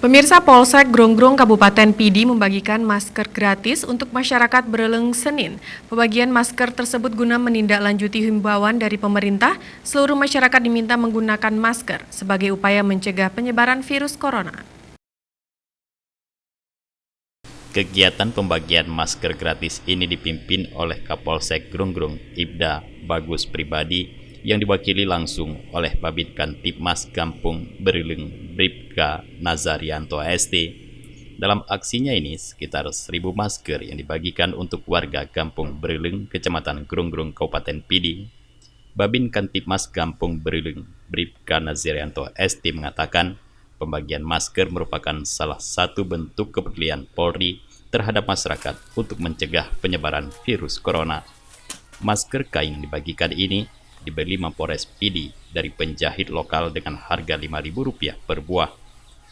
Pemirsa, Polsek Gronggrong Kabupaten Pidi membagikan masker gratis untuk masyarakat Bereleng Senin. Pembagian masker tersebut guna menindaklanjuti himbauan dari pemerintah, seluruh masyarakat diminta menggunakan masker sebagai upaya mencegah penyebaran virus corona. Kegiatan pembagian masker gratis ini dipimpin oleh Kapolsek Gronggrong Ibda Bagus Pribadi yang diwakili langsung oleh Babit Kantipmas Kampung Bereleng Bribka Nazarianto ST. Dalam aksinya ini, sekitar 1.000 masker yang dibagikan untuk warga Kampung Bereleng, Kecamatan Gronggrong, Kabupaten Pidi. Babin Kantipmas Kampung Bereleng Bribka Nazarianto ST mengatakan, pembagian masker merupakan salah satu bentuk kepedulian Polri terhadap masyarakat untuk mencegah penyebaran virus corona. Masker kain yang dibagikan ini dibeli Mapores Pidi dari penjahit lokal dengan harga Rp5.000 per buah.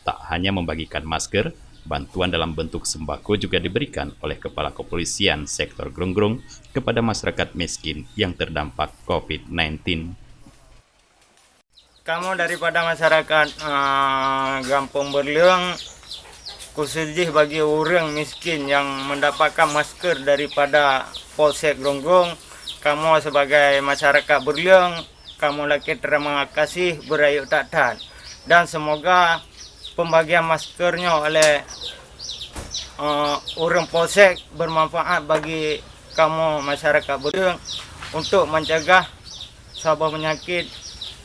Tak hanya membagikan masker, bantuan dalam bentuk sembako juga diberikan oleh Kepala Kepolisian Sektor Gronggrong kepada masyarakat miskin yang terdampak COVID-19. Kamu daripada masyarakat Kampung Bereleng, khususnya bagi orang miskin yang mendapatkan masker daripada Polsek Gronggrong, kamu sebagai masyarakat Bereleng, kamu lagi terima kasih berayu takdan. Dan semoga pembagian maskernya oleh orang Polsek bermanfaat bagi kamu masyarakat Bereleng untuk mencegah sebuah penyakit,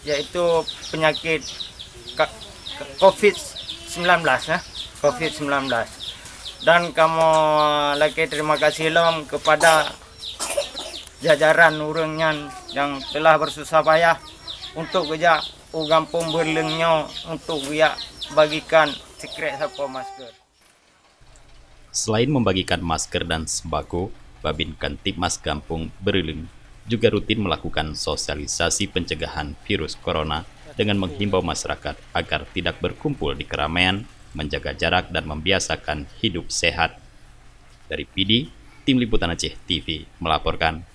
yaitu penyakit COVID-19 COVID-19. Dan kamu lagi terima kasih kepada jajaran urangnya yang telah bersusah payah untuk kerja Kampung Berelengnya untuk bagikan sekret sapa masker. Selain membagikan masker dan sembako, Babin Kantipmas Kampung Bereleng juga rutin melakukan sosialisasi pencegahan virus corona dengan menghimbau masyarakat agar tidak berkumpul di keramaian, menjaga jarak dan membiasakan hidup sehat. Dari Pidi, Tim Liputan Aceh TV melaporkan.